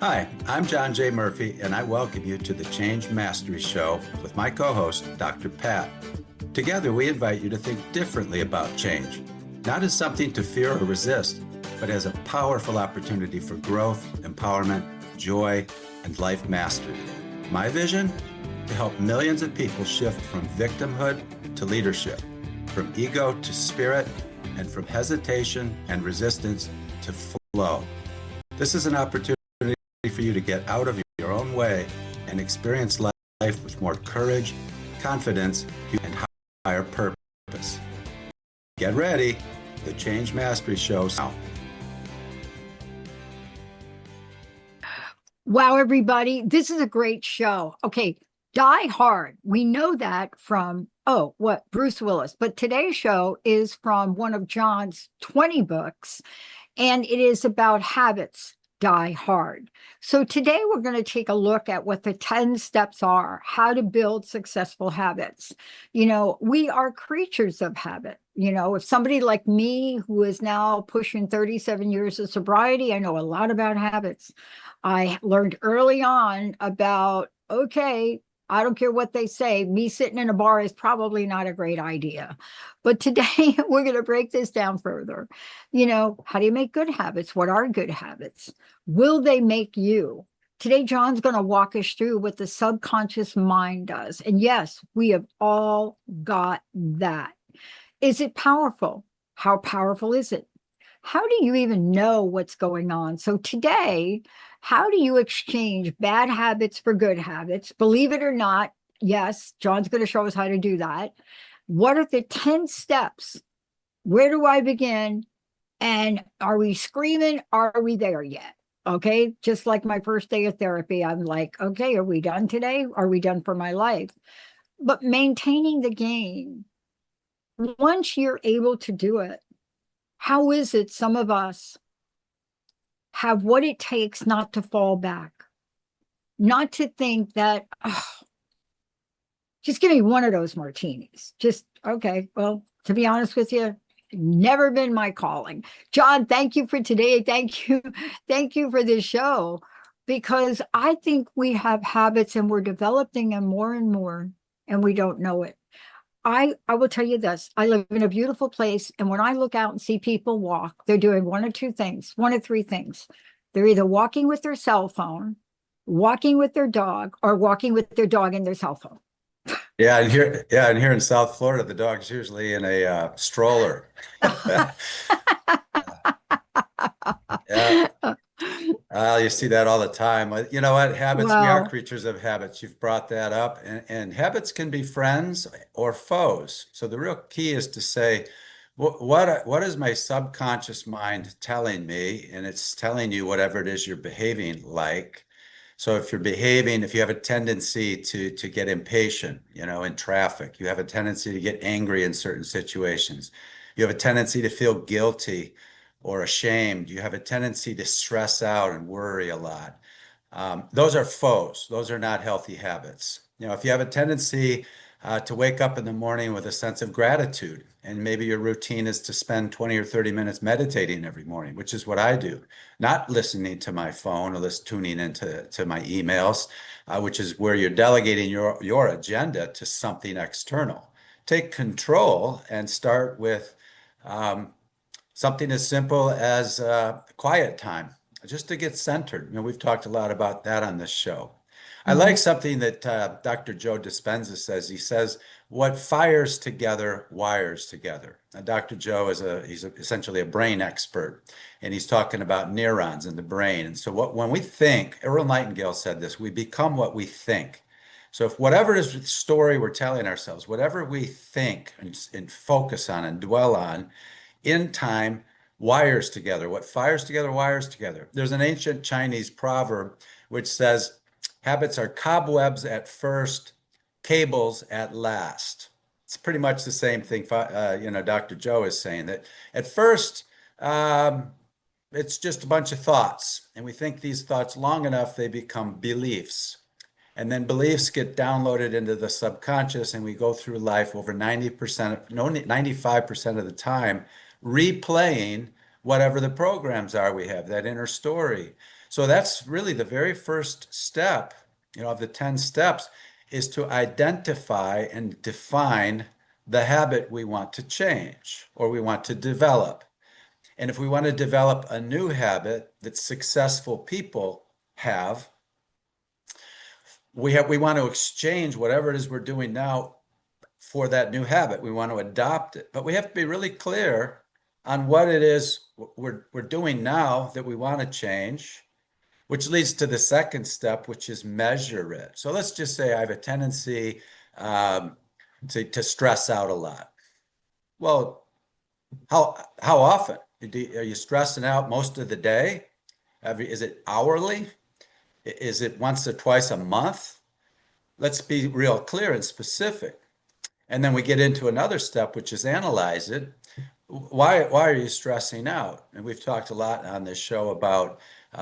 Hi, I'm John J. Murphy, and I welcome you to the Change Mastery Show with my co-host, Dr. Pat. Together, we invite you to think differently about change, not as something to fear or resist, but as a powerful opportunity for growth, empowerment, joy, and life mastery. My vision? To help millions of people shift from victimhood to leadership, from ego to spirit, and from hesitation and resistance to flow. This is an opportunity for you to get out of your own way and experience life with more courage, confidence, and higher purpose. Get ready. The Change Mastery Show now. Wow, everybody. This is a great show. Okay, Die Hard. We know that from, Bruce Willis. But today's show is from one of John's 20 books, and it is about habits. Die Hard. So today we're going to take a look at what the 10 steps are, how to build successful habits. We are creatures of habit. If somebody like me, who is now pushing 37 years of sobriety, I know a lot about habits. I learned early on about, okay, I don't care what they say, me sitting in a bar is probably not a great idea. But today we're going to break this down further. How do you make good habits? What are good habits? Will they make you? Today, John's going to walk us through what the subconscious mind does. And yes, we have all got that. Is it powerful? How powerful is it? How do you even know what's going on? So today, how do you exchange bad habits for good habits? Believe it or not, yes, John's going to show us how to do that. What are the 10 steps? Where do I begin? And are we screaming? Are we there yet? Okay, just like my first day of therapy, I'm like, okay, are we done today? Are we done for my life? But maintaining the game, once you're able to do it, how is it some of us have what it takes not to fall back, not to think that, just give me one of those martinis. Just, okay, well, to be honest with you, never been my calling. John, thank you for today. Thank you. Thank you for this show, because I think we have habits and we're developing them more and more, and we don't know it. I will tell you this. I live in a beautiful place, and when I look out and see people walk, they're doing one of two things, one of three things. They're either walking with their cell phone, walking with their dog, or walking with their dog and their cell phone. And here in South Florida, the dog's usually in a stroller. Yeah, you see that all the time. You know what? Habits, we are Wow. creatures of habits. You've brought that up, and habits can be friends or foes. So the real key is to say, what is my subconscious mind telling me? And it's telling you whatever it is you're behaving like. So if you have a tendency to get impatient, in traffic, you have a tendency to get angry in certain situations, you have a tendency to feel guilty or ashamed, you have a tendency to stress out and worry a lot. Those are foes. Those are not healthy habits. If you have a tendency to wake up in the morning with a sense of gratitude, and maybe your routine is to spend 20 or 30 minutes meditating every morning, which is what I do, not listening to my phone or tuning into my emails, which is where you're delegating your agenda to something external. Take control and start with um, something as simple as quiet time, just to get centered. We've talked a lot about that on this show. I Mhm. like something that Dr. Joe Dispenza says. He says, "What fires together wires together." Now, Dr. Joe he's essentially a brain expert, and he's talking about neurons in the brain. And so, when we think, Earl Nightingale said this: we become what we think. So, if whatever is the story we're telling ourselves, whatever we think and focus on and dwell on, in time wires together. What fires together wires together. There's an ancient Chinese proverb which says, habits are cobwebs at first, cables at last. It's pretty much the same thing, Dr. Joe is saying that at first, um, it's just a bunch of thoughts. And we think these thoughts long enough, they become beliefs. And then beliefs get downloaded into the subconscious, and we go through life over 90%, no, 95% of the time, replaying whatever the programs are we have, that inner story. So that's really the very first step, of the 10 steps, is to identify and define the habit we want to change or we want to develop. And if we want to develop a new habit that successful people have, we want to exchange whatever it is we're doing now for that new habit. We want to adopt it, but we have to be really clear on what it is we're doing now that we want to change, which leads to the second step, which is measure it. So let's just say I have a tendency to stress out a lot. Well, how often? Are you stressing out most of the day? Is it hourly? Is it once or twice a month? Let's be real clear and specific. And then we get into another step, which is analyze it. Why are you stressing out? And we've talked a lot on this show about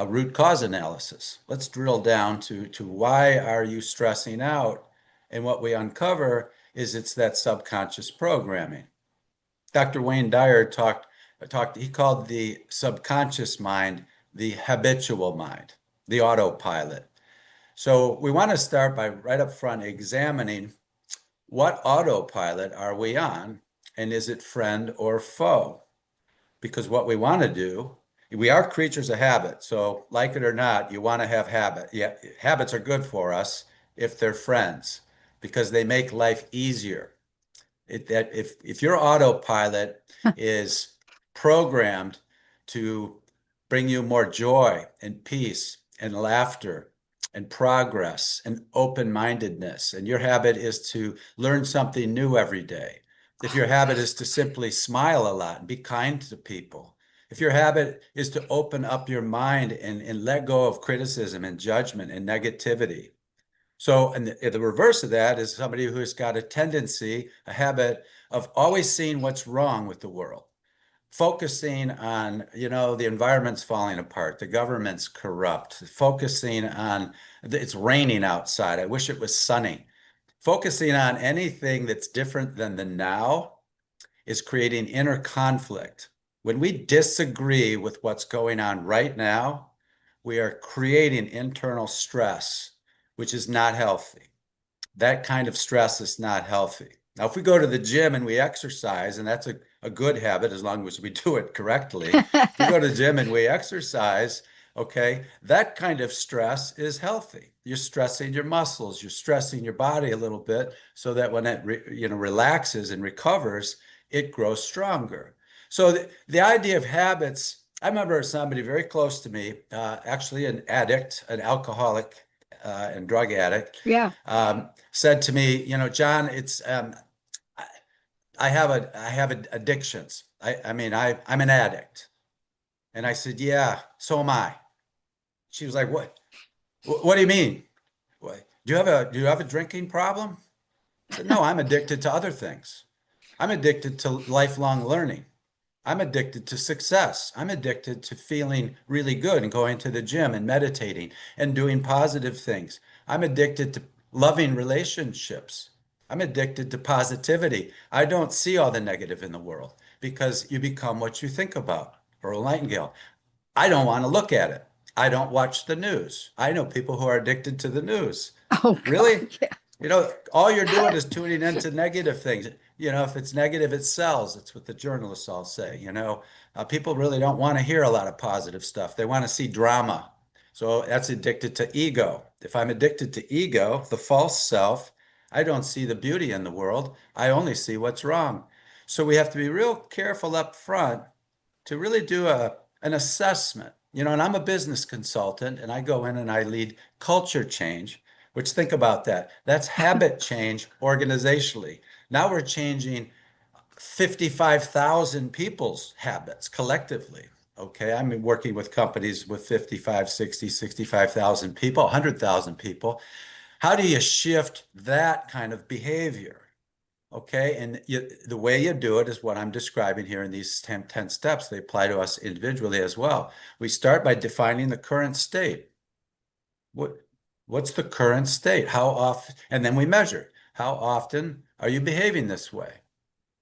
root cause analysis. Let's drill down to why are you stressing out? And what we uncover is it's that subconscious programming. Dr. Wayne Dyer he called the subconscious mind the habitual mind, the autopilot. So we want to start by right up front examining what autopilot are we on, and is it friend or foe? Because what we want to do, we are creatures of habit. So like it or not, you want to have habit. Yeah, habits are good for us if they're friends because they make life easier. If your autopilot is programmed to bring you more joy and peace and laughter and progress and open-mindedness, and your habit is to learn something new every day, if your habit is to simply smile a lot and be kind to people, if your habit is to open up your mind and let go of criticism and judgment and negativity. So, and the reverse of that is somebody who has got a tendency, a habit of always seeing what's wrong with the world, focusing on, the environment's falling apart, the government's corrupt, focusing on it's raining outside, I wish it was sunny. Focusing on anything that's different than the now is creating inner conflict. When we disagree with what's going on right now, we are creating internal stress, which is not healthy. That kind of stress is not healthy. Now, if we go to the gym and we exercise, and that's a good habit as long as we do it correctly. If we go to the gym and we exercise, okay, that kind of stress is healthy. You're stressing your muscles, you're stressing your body a little bit so that when it relaxes and recovers, it grows stronger. So the idea of habits, I remember somebody very close to me, actually an addict, an alcoholic and drug addict, Yeah. said to me, John, it's I have addictions. I'm an addict. And I said, yeah, so am I. She was like, what do you mean? What, do you have a drinking problem? I said, no, I'm addicted to other things. I'm addicted to lifelong learning. I'm addicted to success. I'm addicted to feeling really good and going to the gym and meditating and doing positive things. I'm addicted to loving relationships. I'm addicted to positivity. I don't see all the negative in the world because you become what you think about. Earl Nightingale. I don't want to look at it. I don't watch the news. I know people who are addicted to the news. Oh, Really? God, yeah. All you're doing is tuning into negative things. If it's negative, it sells. That's what the journalists all say. People really don't want to hear a lot of positive stuff. They want to see drama. So that's addicted to ego. If I'm addicted to ego, the false self, I don't see the beauty in the world. I only see what's wrong. So we have to be real careful up front to really do an assessment. And I'm a business consultant and I go in and I lead culture change, which think about that. That's habit change organizationally. Now we're changing 55,000 people's habits collectively. Okay, I'm working with companies with 55, 60, 65,000 people, 100,000 people. How do you shift that kind of behavior? Okay, and the way you do it is what I'm describing here in these 10 steps. They apply to us individually as well. We start by defining the current state. What's the current state? How often? And then we measure. How often are you behaving this way?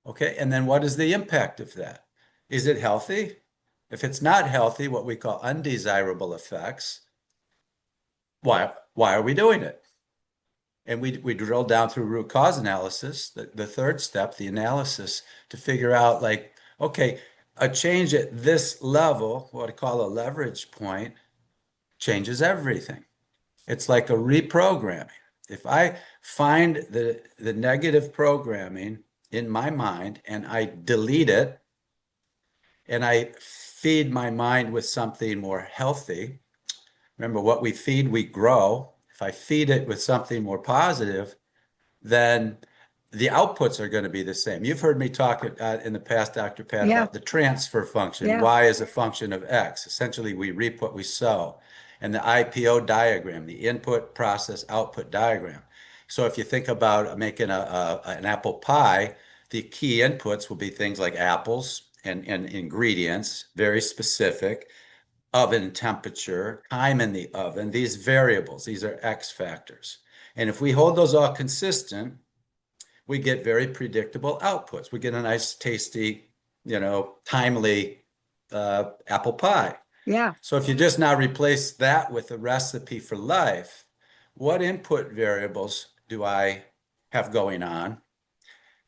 Okay, and then what is the impact of that? Is it healthy? If it's not healthy, what we call undesirable effects, why are we doing it? And we drill down through root cause analysis, the third step, the analysis, to figure out like, okay, a change at this level, what I call a leverage point, changes everything. It's like a reprogramming. If I find the negative programming in my mind and I delete it and I feed my mind with something more healthy, remember what we feed, we grow. If I feed it with something more positive, then the outputs are going to be the same. You've heard me talk in the past, Dr. Pat, Yeah. about the transfer function. Yeah. Y is a function of X. Essentially, we reap what we sow. And the IPO diagram, the input, process, output diagram. So if you think about making an apple pie, the key inputs will be things like apples and ingredients, very specific, oven temperature, time in the oven, these variables, these are X factors. And if we hold those all consistent, we get very predictable outputs. We get a nice, tasty, timely apple pie. Yeah. So if you just now replace that with a recipe for life, what input variables do I have going on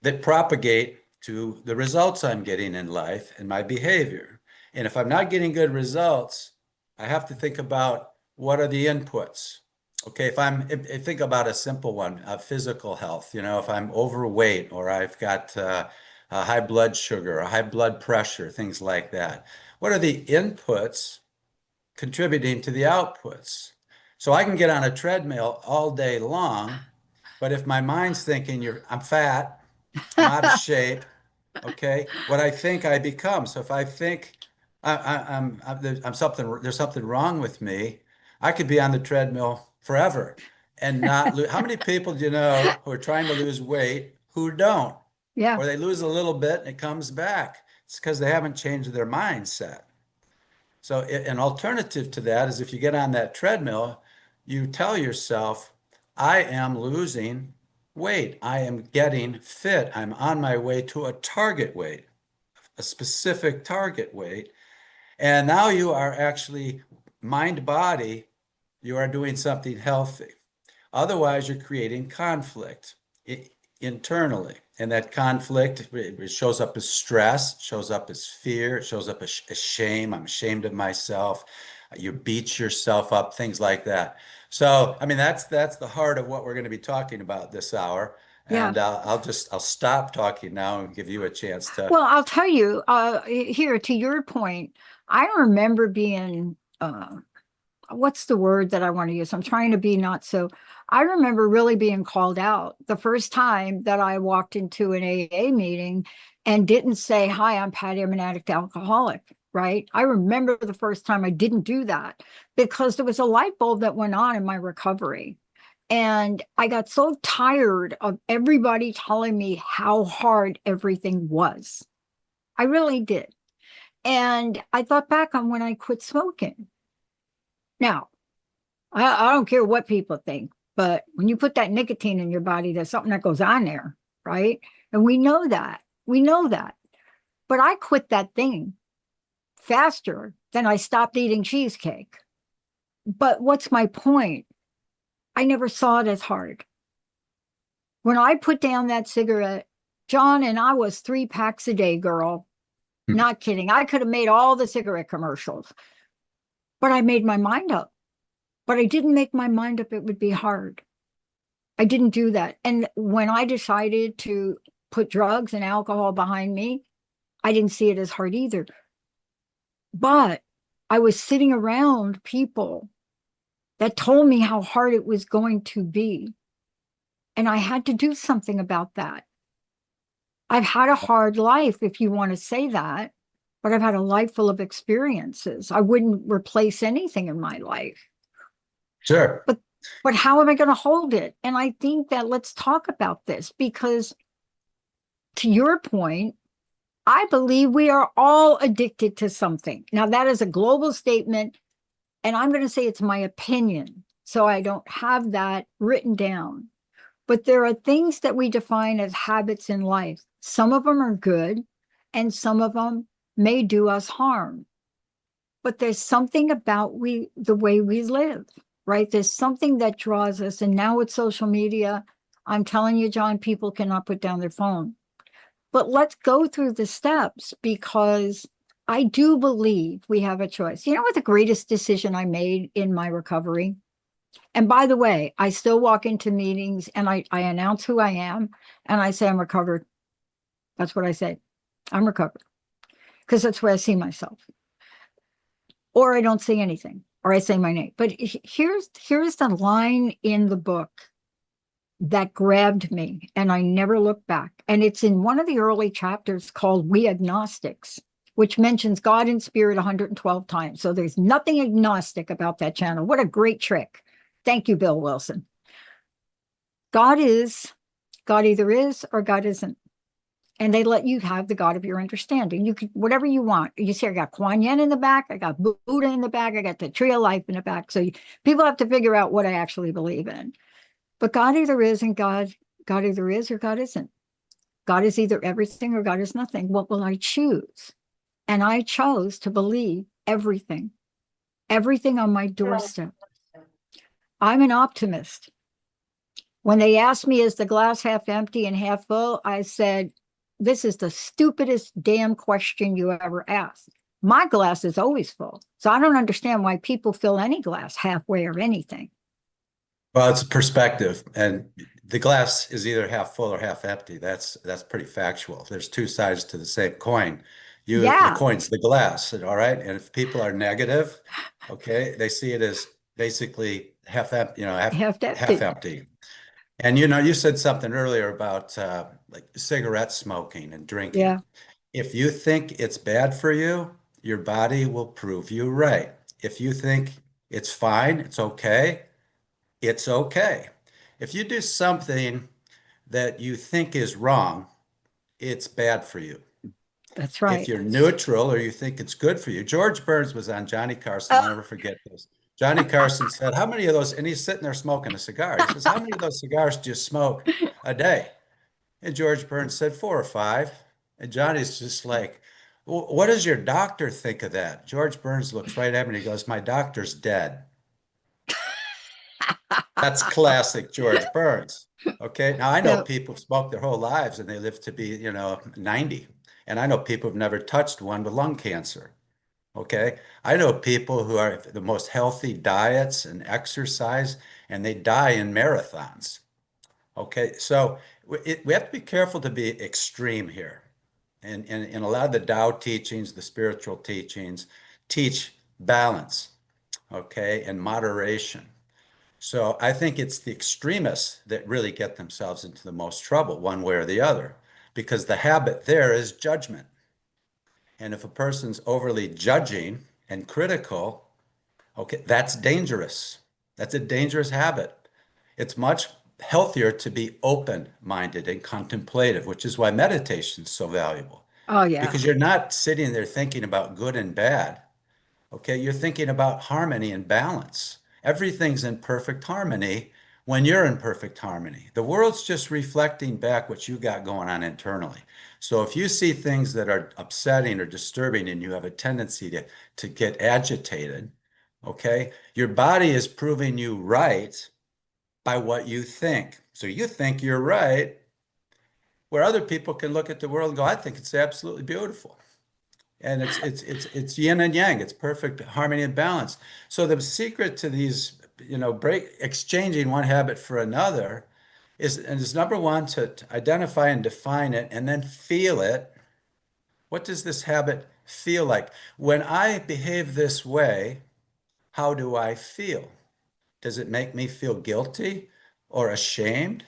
that propagate to the results I'm getting in life and my behavior? And if I'm not getting good results, I have to think about what are the inputs. Okay, if think about a simple one, physical health, if I'm overweight or I've got a high blood sugar, or high blood pressure, things like that. What are the inputs contributing to the outputs? So I can get on a treadmill all day long, but if my mind's thinking I'm fat, I'm out of shape, okay, what I think I become. So if I think there's something wrong with me, I could be on the treadmill forever and not lose. How many people do you know who are trying to lose weight who don't? Yeah. Or they lose a little bit and it comes back. It's because they haven't changed their mindset. So an alternative to that is if you get on that treadmill, you tell yourself, I am losing weight. I am getting fit. I'm on my way to a target weight, a specific target weight. And now you are actually mind body, you are doing something healthy. Otherwise, you're creating conflict internally. And that conflict, it shows up as stress, shows up as fear, it shows up as shame. I'm ashamed of myself. You beat yourself up, things like that. So, I mean, that's the heart of what we're going to be talking about this hour. Yeah. And I'll stop talking now and give you a chance to. Well, I'll tell you, here to your point, I remember being, what's the word that I want to use? I'm trying to be not so. I remember really being called out the first time that I walked into an AA meeting and didn't say, "Hi, I'm Patty, I'm an addict alcoholic," right? I remember the first time I didn't do that because there was a light bulb that went on in my recovery. And I got so tired of everybody telling me how hard everything was. I really did. And I thought back on when I quit smoking. Now, I don't care what people think, but when you put that nicotine in your body, there's something that goes on there, right? And we know that. We know that. But I quit that thing faster than I stopped eating cheesecake. But what's my point? I never saw it as hard. When I put down that cigarette, John, and I was 3 packs a day, girl. Not kidding. I could have made all the cigarette commercials, but I made my mind up. But I didn't make my mind up it would be hard. I didn't do that. And when I decided to put drugs and alcohol behind me, I didn't see it as hard either. But I was sitting around people that told me how hard it was going to be. And I had to do something about that. I've had a hard life, if you want to say that, but I've had a life full of experiences. I wouldn't replace anything in my life. Sure. But how am I going to hold it? And I think that let's talk about this because to your point, I believe we are all addicted to something. Now, that is a global statement, and I'm going to say it's my opinion. So I don't have that written down. But there are things that we define as habits in life. Some of them are good, and some of them may do us harm. but there's something about the way we live, right? There's something that draws us. And now with social media, I'm telling you, John, people cannot put down their phone. But let's go through the steps, because I do believe we have a choice. You know what the greatest decision I made in my recovery? And by the way, I still walk into meetings and I announce who I am and I say I'm recovered. That's what I say. I'm recovered, because that's where I see myself. Or I don't say anything, or I say my name. But here's the line in the book that grabbed me, and I never looked back. And it's in one of the early chapters called We Agnostics, which mentions God and Spirit 112 times. So there's nothing agnostic about that channel. What a great trick. Thank you, Bill Wilson. God either is or God isn't. And they let you have the God of your understanding. You can, whatever you want. You see, I got Kuan Yin in the back, I got Buddha in the back, I got the Tree of Life in the back. So people have to figure out what I actually believe in. But God either is and God either is or God isn't. God is either everything or God is nothing. What will I choose? And I chose to believe everything on my doorstep. I'm an optimist. When they asked me, is the glass half empty and half full? I said, this is the stupidest damn question you ever asked. My glass is always full. So I don't understand why people fill any glass halfway or anything. Well, it's a perspective, and the glass is either half full or half empty. That's pretty factual. There's two sides to the same coin. The Yeah, coin's the glass, all right? And if people are negative, okay, they see it as basically half empty, half half empty. empty. And you said something earlier about like cigarette smoking and drinking. Yeah, If you think it's bad for you, your body will prove you right. If you think it's fine, it's okay. If you do something that you think is wrong, it's bad for you. that's If right. you're neutral or you think it's good for you, George Burns was on Johnny Carson. I'll Oh, never forget this. Johnny Carson said, how many of those, and he's sitting there smoking a cigar. He says, how many of those cigars do you smoke a day? And George Burns said, 4 or 5. And Johnny's just like, what does your doctor think of that? George Burns looks right at me and he goes, my doctor's dead. That's classic George Burns. Okay. Now I know yeah. people who smoke their whole lives and they live to be, 90. And I know people who've never touched one with lung cancer. Okay. I know people who are the most healthy diets and exercise, and they die in marathons. Okay. So we have to be careful to be extreme here. And a lot of the Tao teachings, the spiritual teachings, teach balance, okay, and moderation. So I think it's the extremists that really get themselves into the most trouble, one way or the other, because the habit there is judgment. And if a person's overly judging and critical, okay, that's dangerous. That's a dangerous habit. It's much healthier to be open-minded and contemplative, which is why meditation is so valuable, Oh, yeah. because you're not sitting there thinking about good and bad. Okay, you're thinking about harmony and balance. Everything's in perfect harmony when you're in perfect harmony. The world's just reflecting back what you got going on internally. So if you see things that are upsetting or disturbing and you have a tendency to get agitated, okay, your body is proving you right by what you think. So you think you're right, where other people can look at the world and go, I think it's absolutely beautiful. And it's yin and yang. It's perfect harmony and balance. So the secret to these, break exchanging one habit for another is number one to identify and define it and then feel it. What does this habit feel like? When I behave this way, how do I feel? Does it make me feel guilty or ashamed?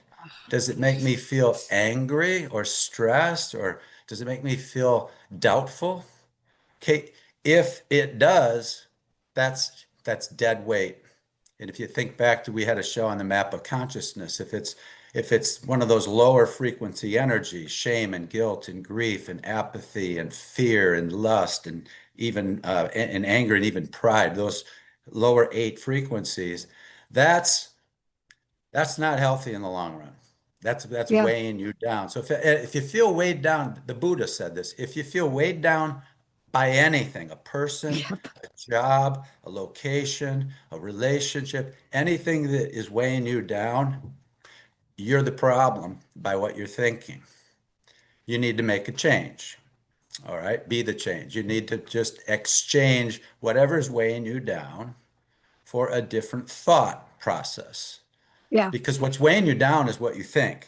Does it make me feel angry or stressed, or does it make me feel doubtful? Okay, if it does, that's dead weight. And if you think back to, we had a show on the map of consciousness. If it's one of those lower frequency energies, shame and guilt and grief and apathy and fear and lust and even and anger and even pride, those lower 8 frequencies, that's that's not healthy in the long run. That's Yeah. weighing you down. So if you feel weighed down, the Buddha said this, if you feel weighed down by anything, a person, Yep. a job, a location, a relationship, anything that is weighing you down, you're the problem by what you're thinking. You need to make a change. All right, be the change. You need to just exchange whatever is weighing you down for a different thought process. Yeah. Because what's weighing you down is what you think.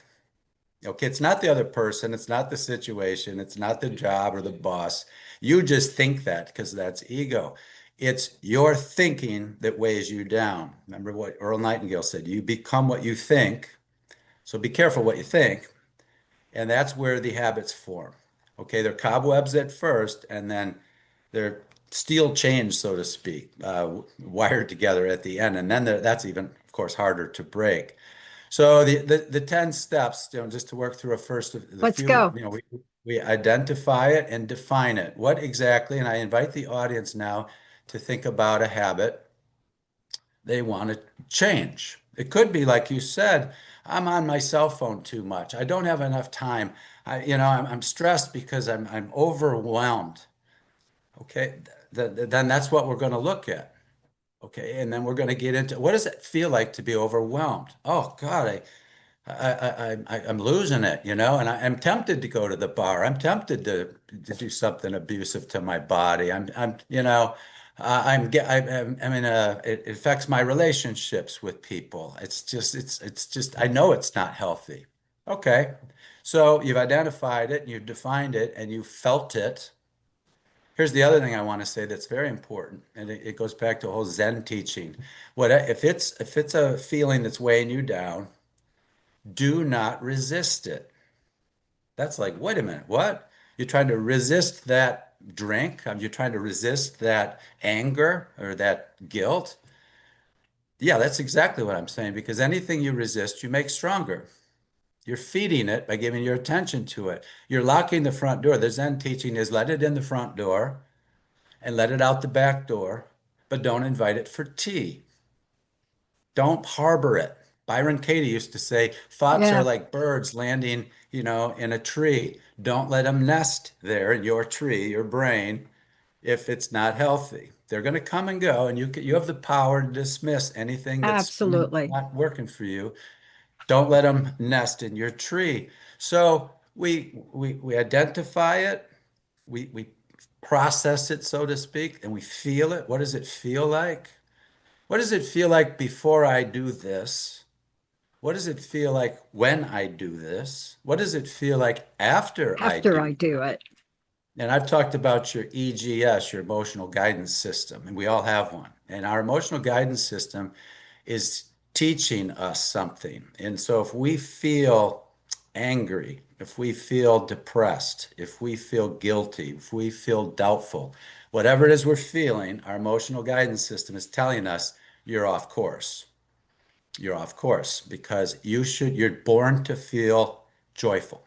Okay, it's not the other person, it's not the situation, it's not the job or the boss. You just think that because that's ego. It's your thinking that weighs you down. Remember what Earl Nightingale said, you become what you think. So be careful what you think. And that's where the habits form. Okay, they're cobwebs at first, and then they're steel chains, so to speak, wired together at the end. And then that's even, of course, harder to break. So the 10 steps, just to work through a first of the Let's few, go. we identify it and define it. What exactly, and I invite the audience now to think about a habit they want to change. It could be, like you said, I'm on my cell phone too much. I don't have enough time. I'm stressed because I'm overwhelmed. Okay, then that's what we're going to look at. Okay, and then we're going to get into what does it feel like to be overwhelmed? Oh God, I'm losing it, and I'm tempted to go to the bar. I'm tempted to do something abusive to my body. It affects my relationships with people. It's just, I know it's not healthy. Okay. So you've identified it and you've defined it and you felt it. Here's the other thing I want to say that's very important, and it goes back to the whole Zen teaching. If it's a feeling that's weighing you down, do not resist it. That's like, wait a minute, what? You're trying to resist that drink? You're trying to resist that anger or that guilt? Yeah, that's exactly what I'm saying, because anything you resist, you make stronger. You're feeding it by giving your attention to it. You're locking the front door. The Zen teaching is let it in the front door and let it out the back door, but don't invite it for tea. Don't harbor it. Byron Katie used to say, thoughts are Yeah. like birds landing, in a tree. Don't let them nest there in your tree, your brain, if it's not healthy. They're going to come and go, and you have the power to dismiss anything that's Absolutely. not working for you. Don't let them nest in your tree. So we identify it, we process it, so to speak, and we feel it. What does it feel like? What does it feel like before I do this? What does it feel like when I do this? What does it feel like after I After I do? do it. And I've talked about your EGS, your emotional guidance system, and we all have one. And our emotional guidance system is teaching us something. And so if we feel angry, if we feel depressed, if we feel guilty, if we feel doubtful, whatever it is we're feeling, our emotional guidance system is telling us you're off course. You're off course because you're born to feel joyful.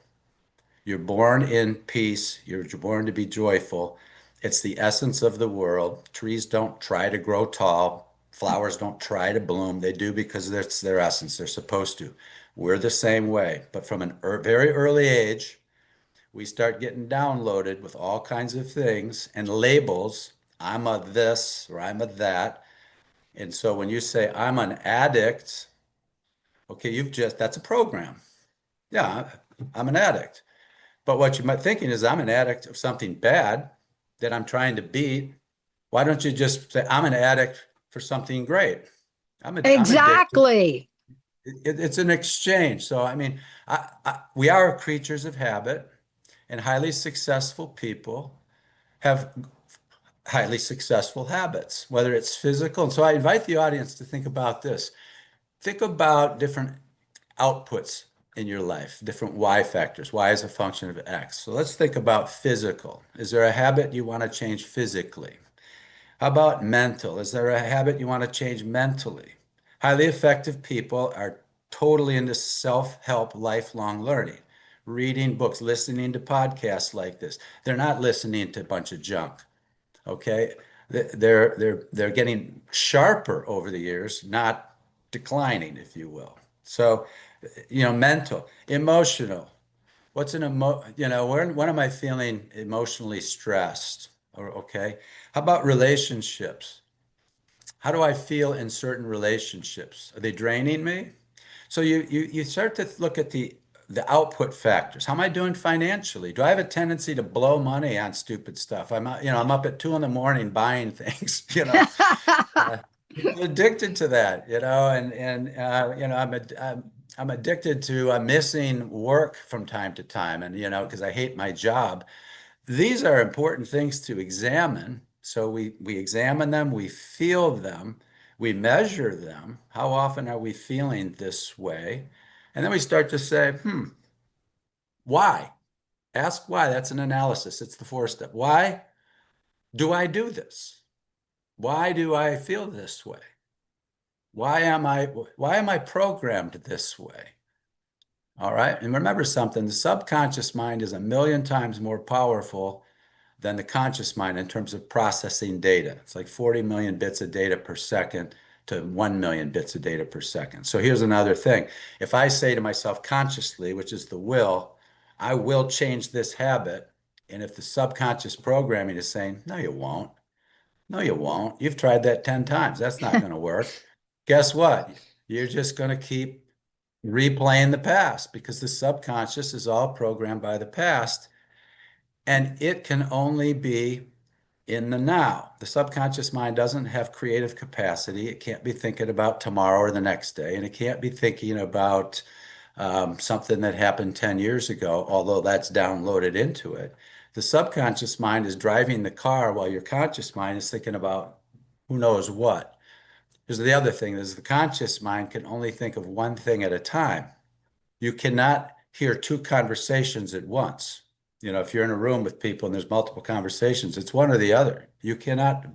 You're born in peace. You're born to be joyful. It's the essence of the world. Trees don't try to grow tall. Flowers don't try to bloom. They do because that's their essence. They're supposed to. We're the same way. But from a very early age, we start getting downloaded with all kinds of things and labels. I'm a this or I'm a that. And so when you say I'm an addict, okay, that's a program. Yeah, I'm an addict. But what you might thinking is I'm an addict of something bad that I'm trying to beat. Why don't you just say I'm an addict for something great? I'm addicted. Exactly. It's an exchange. So I mean, we are creatures of habit, and highly successful people have highly successful habits, whether it's physical. And so I invite the audience to think about this. Think about different outputs in your life, different Y factors. Y is a function of X. So let's think about physical. Is there a habit you want to change physically? How about mental? Is there a habit you want to change mentally? Highly effective people are totally into self-help, lifelong learning, reading books, listening to podcasts like this. They're not listening to a bunch of junk. Okay, they're getting sharper over the years, not declining, if you will. So, mental, emotional. What's an when am I feeling emotionally stressed? Or okay. How about relationships? How do I feel in certain relationships? Are they draining me? So you start to look at the output factors. How am I doing financially? Do I have a tendency to blow money on stupid stuff? I'm up at 2 in the morning buying things, Uh, I'm addicted to that, I'm addicted to missing work from time to time, and because I hate my job. These are important things to examine. So we examine them, we feel them, we measure them. How often are we feeling this way? And then we start to say, why? Ask why. That's an analysis. It's the fourth step. Why do I do this? Why do I feel this way? Why am I programmed this way? All right. And remember something, the subconscious mind is a million times more powerful than the conscious mind in terms of processing data. It's like 40 million bits of data per second to 1 million bits of data per second. So here's another thing. If I say to myself consciously, which is the will, I will change this habit. And if the subconscious programming is saying, no, you won't. No, you won't. You've tried that 10 times. That's not going to work. Guess what? You're just going to keep replaying the past because the subconscious is all programmed by the past. And it can only be in the now. The subconscious mind doesn't have creative capacity. It can't be thinking about tomorrow or the next day, and it can't be thinking about something that happened 10 years ago, although that's downloaded into it. The subconscious mind is driving the car while your conscious mind is thinking about who knows what. Because the other thing is the conscious mind can only think of one thing at a time. You cannot hear two conversations at once. If you're in a room with people and there's multiple conversations, it's one or the other. You cannot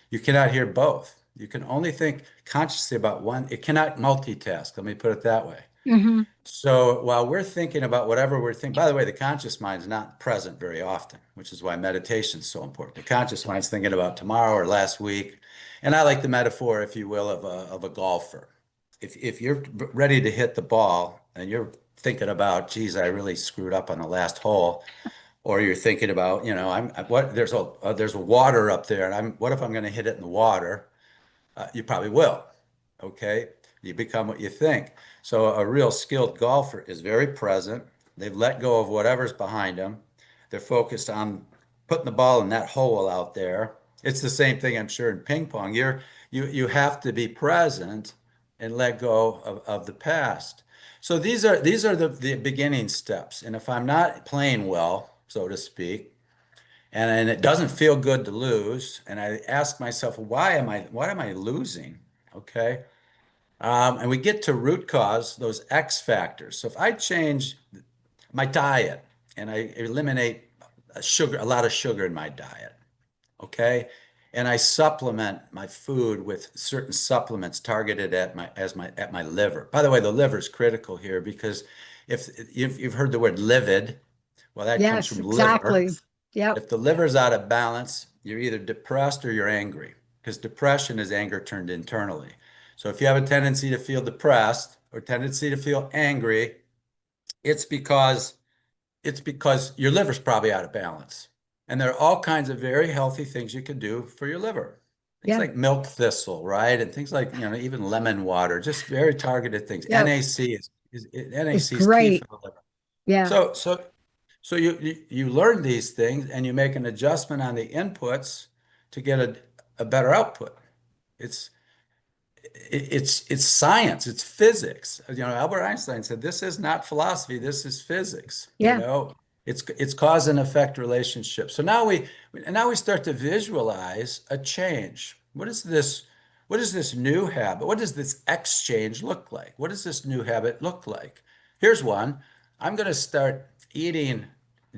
hear both. You can only think consciously about one. It cannot multitask. Let me put it that way. Hmm. So while we're thinking about whatever we're thinking, by the way, the conscious mind is not present very often, which is why meditation is so important. The conscious mind's thinking about tomorrow or last week. And I like the metaphor, if you will, of a golfer. If you're ready to hit the ball and you're thinking about, geez, I really screwed up on the last hole, or you're thinking about, there's a water up there, and what if I'm going to hit it in the water? You probably will. Okay. You become what you think. So a real skilled golfer is very present. They've let go of whatever's behind them. They're focused on putting the ball in that hole out there. It's the same thing, I'm sure, in ping pong. You have to be present and let go of the past. So these are the beginning steps. And if I'm not playing well, so to speak, and it doesn't feel good to lose. And I ask myself, why am I losing? Okay. And we get to root cause, those X factors. So if I change my diet and I eliminate a lot of sugar in my diet, okay, and I supplement my food with certain supplements targeted at my liver. By the way, the liver is critical here because if you've heard the word livid, well, that comes Yes, from liver. exactly. Yep. If the liver's out of balance, you're either depressed or you're angry, because depression is anger turned internally. So if you have a tendency to feel depressed or tendency to feel angry, it's because it's because your liver's probably out of balance. And there are all kinds of very healthy things you can do for your liver. Things Yeah. like milk thistle, right? And things like, even lemon water, just very targeted things. Yep. It's NAC is key for great. the liver. Yeah. So you learn these things and you make an adjustment on the inputs to get a better output. It's it's science, it's physics. Albert Einstein said, "This is not philosophy, this is physics." Yeah. It's cause and effect relationship. So now we start to visualize a change. What is this? What is this new habit? What does this exchange look like? What does this new habit look like? Here's one. I'm going to start eating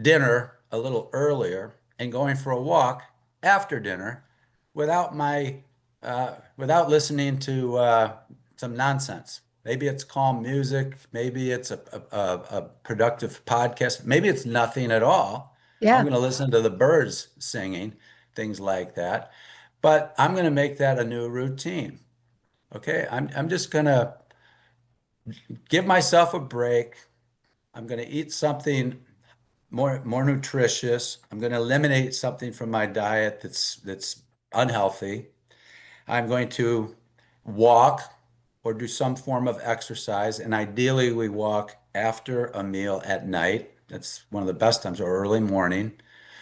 dinner a little earlier and going for a walk after dinner without without listening to some nonsense. Maybe it's calm music. Maybe it's a productive podcast. Maybe it's nothing at all. I'm Yeah. going to listen to the birds singing, things like that. But I'm going to make that a new routine. Okay. I'm just going to give myself a break. I'm going to eat something more nutritious. I'm going to eliminate something from my diet that's unhealthy. I'm going to walk or do some form of exercise, and ideally we walk after a meal at night. That's one of the best times, or early morning.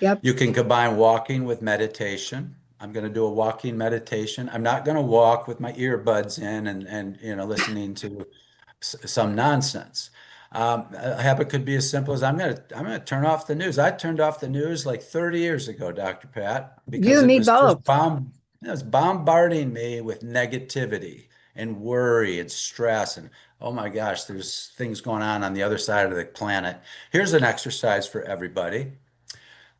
Yep. You can combine walking with meditation. I'm going to do a walking meditation. I'm not going to walk with my earbuds in and listening to some nonsense. A habit could be as simple as I'm gonna turn off the news. I turned off the news like 30 years ago, Dr. Pat, You because and it me was just both. it was bombarding me with negativity and worry and stress and oh my gosh, there's things going on the other side of the planet. Here's an exercise for everybody.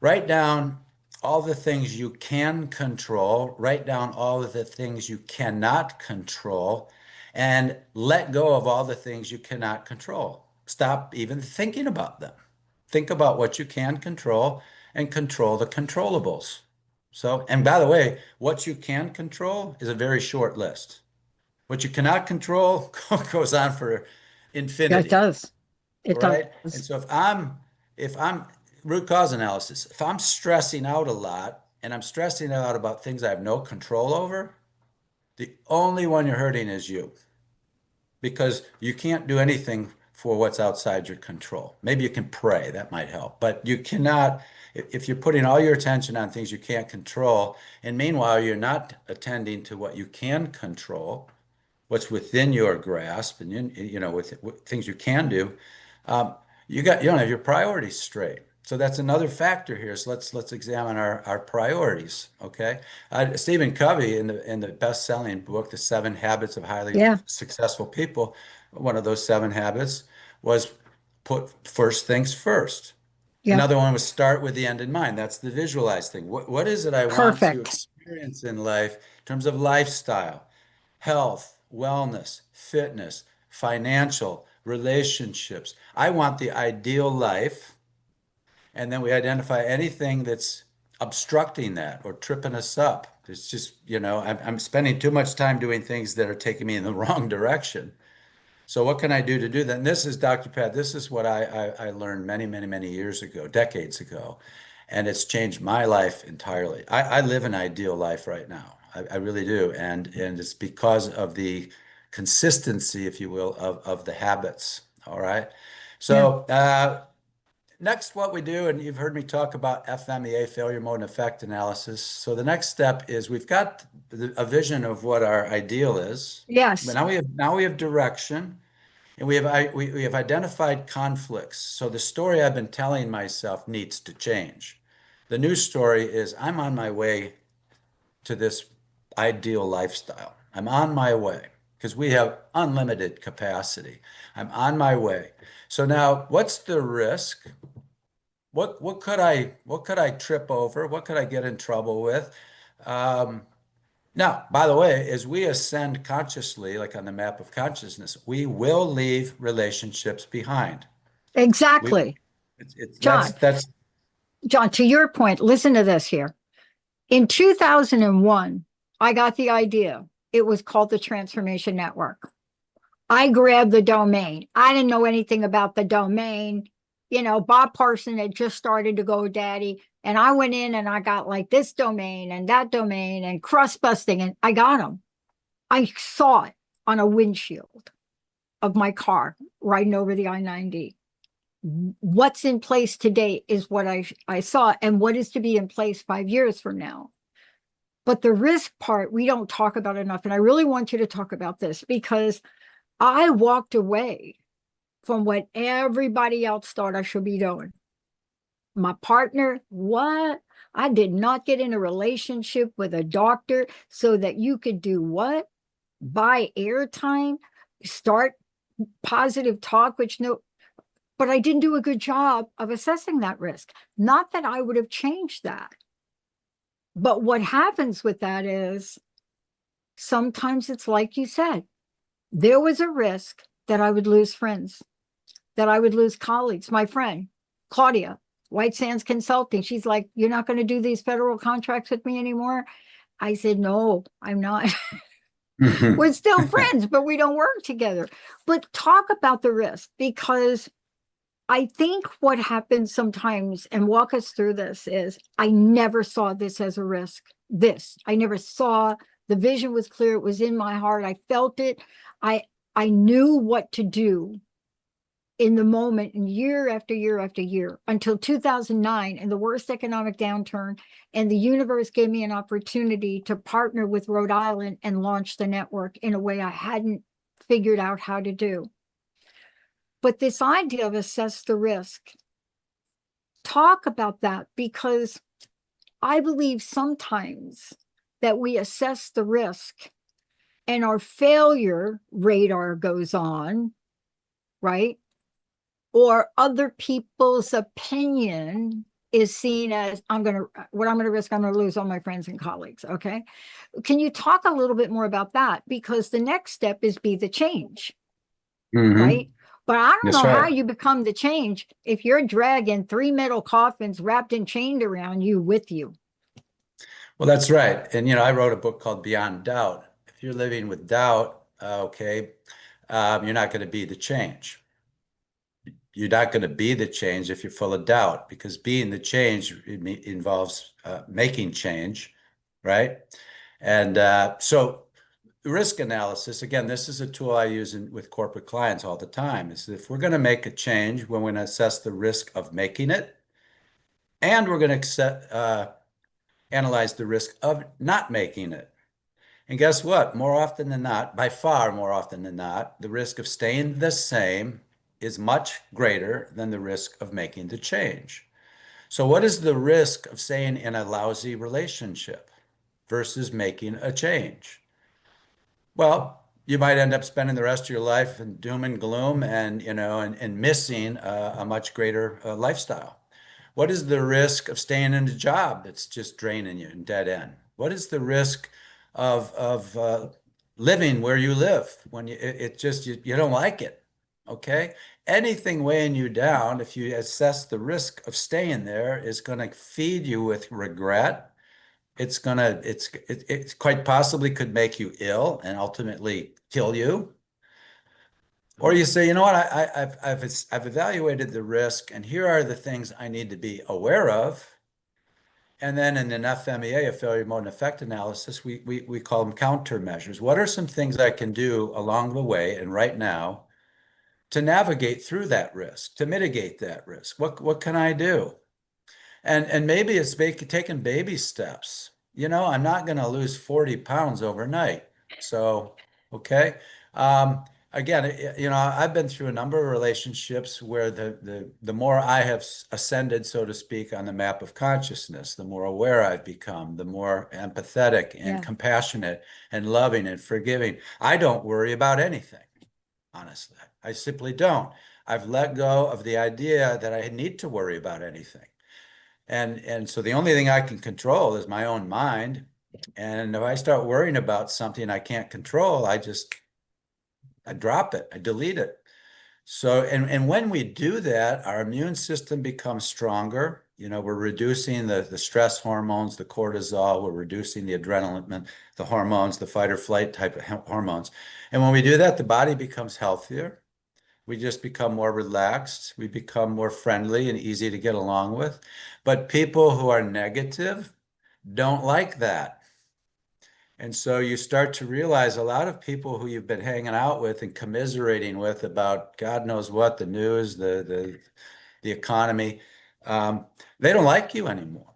Write down all the things you can control, write down all of the things you cannot control, and let go of all the things you cannot control. Stop even thinking about them. Think about what you can control and control the controllables. So, and by the way, what you can control is a very short list. What you cannot control goes on for Yeah, it infinity. does. It All right. And does. so if I'm root cause analysis, if I'm stressing out a lot and I'm stressing out about things I have no control over, the only one you're hurting is you because you can't do anything for what's outside your control. Maybe you can pray, that might help, but you cannot, if you're putting all your attention on things you can't control, and meanwhile you're not attending to what you can control, what's within your grasp and with things you can do, um, you don't have your priorities straight. So that's another factor here. So let's examine our priorities. Okay, Stephen Covey in the best-selling book, The Seven Habits of Highly Yeah. Successful People, one of those seven habits was put first things first. Yep. Another one was start with the end in mind. That's the visualize thing. What is it I want to Perfect. experience in life in terms of lifestyle? Health, wellness, fitness, financial, relationships. I want the ideal life. And then we identify anything that's obstructing that or tripping us up. It's just, I'm spending too much time doing things that are taking me in the wrong direction. So what can I do to do that? And this is, Dr. Pat, this is what I learned many, many, many years ago, decades ago. And it's changed my life entirely. I live an ideal life right now. I really do. And it's because of the consistency, if you will, of the habits. All right. Yeah. So next, what we do, and you've heard me talk about FMEA, failure mode and effect analysis. So the next step is we've got a vision of what our ideal is. But Yes. now we have direction. And we have identified conflicts. So the story I've been telling myself needs to change. The new story is I'm on my way to this ideal lifestyle. I'm on my way because we have unlimited capacity. I'm on my way. So now what's the risk? What could I trip over? What could I get in trouble with? Um, Now, by the way, as we ascend consciously, like on the map of consciousness, we will leave relationships behind. We, Exactly. it's John, that's John, to your point, listen to this here. In 2001, I got the idea. It was called the Transformation Network. I grabbed the domain. I didn't know anything about the domain. Bob Parson had just started to go daddy. And I went in and I got like this domain and that domain and crust busting. And I got them. I saw it on a windshield of my car riding over the I-90. What's in place today is what I saw and what is to be in place 5 years from now. But the risk part, we don't talk about enough. And I really want you to talk about this because I walked away from what everybody else thought I should be doing. My partner, what? I did not get in a relationship with a doctor so that you could do what? Buy airtime, start positive talk, which no, but I didn't do a good job of assessing that risk. Not that I would have changed that. But what happens with that is sometimes it's like you said, there was a risk that I would lose friends, that I would lose colleagues. My friend, Claudia, White Sands Consulting, she's like, you're not going to do these federal contracts with me anymore? I said, no, I'm not. We're still friends, but we don't work together. But talk about the risk because I think what happens sometimes, and walk us through this, is I never saw this as a risk. I never saw, the vision was clear. It was in my heart. I felt it. I I knew what to do in the moment, and year after year after year, until 2009 and the worst economic downturn. And the universe gave me an opportunity to partner with Rhode Island and launch the network in a way I hadn't figured out how to do. But this idea of assess the risk, talk about that, because I believe sometimes that we assess the risk and our failure radar goes on, right? Or other people's opinion is seen as, what I'm going to risk, I'm going to lose all my friends and colleagues. Okay. Can you talk a little bit more about that? Because the next step is be the change, Hmm. right? But I don't That's know how right. you become the change if you're dragging three metal coffins wrapped and chained around you with you. Well, that's right. And, I wrote a book called Beyond Doubt. If you're living with doubt, okay, you're not going to be the change. You're not going to be the change if you're full of doubt, because being the change involves making change, right? And so risk analysis, again, this is a tool I use with corporate clients all the time, is if we're going to make a change, we're going to assess the risk of making it, and we're going to analyze the risk of not making it. And guess what? More often than not, by far more often than not, the risk of staying the same is much greater than the risk of making the change. So, what is the risk of staying in a lousy relationship versus making a change? Well, you might end up spending the rest of your life in doom and gloom and, and missing a much greater lifestyle. What is the risk of staying in a job that's just draining you and dead end? What is the risk of living where you live when it just you don't like it? Okay. Anything weighing you down, if you assess the risk of staying there, is going to feed you with regret. It's quite possibly could make you ill and ultimately kill you. Or you say, you know what, I've evaluated the risk, and here are the things I need to be aware of. And then in an FMEA, a failure mode and effect analysis, we call them countermeasures. What are some things I can do along the way and right now to navigate through that risk, to mitigate that risk? What can I do? And maybe it's taking baby steps. I'm not going to lose 40 pounds overnight. So, okay. Um, Again, I've been through a number of relationships where the more I have ascended, so to speak, on the map of consciousness, the more aware I've become, the more empathetic and Yeah. compassionate and loving and forgiving. I don't worry about anything, honestly. I simply don't. I've let go of the idea that I need to worry about anything. And so the only thing I can control is my own mind. And if I start worrying about something I can't control, I drop it, I delete it. So and when we do that, our immune system becomes stronger. We're reducing the stress hormones, the cortisol, we're reducing the adrenaline, the hormones, the fight or flight type of hormones. And when we do that, the body becomes healthier. We just become more relaxed. We become more friendly and easy to get along with. But people who are negative don't like that. And so you start to realize a lot of people who you've been hanging out with and commiserating with about God knows what, the news, the economy, they don't like you anymore.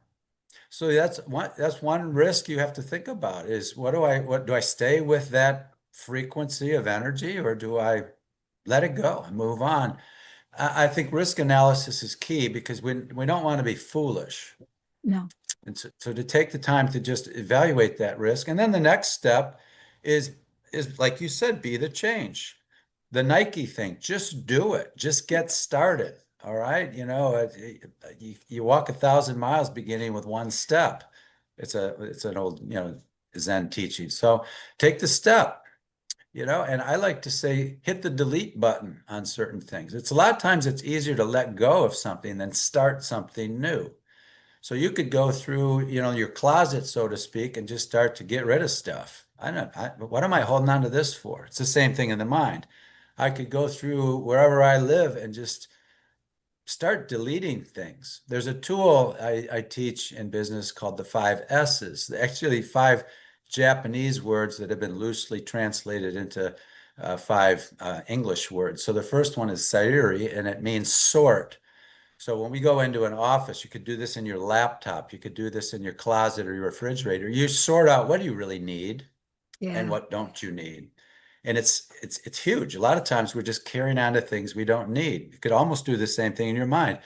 So that's one risk you have to think about is what do I stay with that frequency of energy, or do I let it go and move on? I think risk analysis is key because we don't want to be foolish. No. And so to take the time to just evaluate that risk. And then the next step is like you said, be the change. The Nike thing, just do it. Just get started. All right. You walk 1,000 miles beginning with one step. It's an old, Zen teaching. So take the step. And I like to say, hit the delete button on certain things. It's a lot of times it's easier to let go of something than start something new. So you could go through, your closet, so to speak, and just start to get rid of stuff. What am I holding on to this for? It's the same thing in the mind. I could go through wherever I live and just start deleting things. There's a tool I teach in business called the 5 S's. Actually, 5 Japanese words that have been loosely translated into 5 English words. So the first one is sayuri, and it means sort. So when we go into an office, you could do this in your laptop, you could do this in your closet or your refrigerator. You sort out what do you really need and Yeah. what don't you need. And it's huge. A lot of times we're just carrying on to things we don't need. You could almost do the same thing in your mind.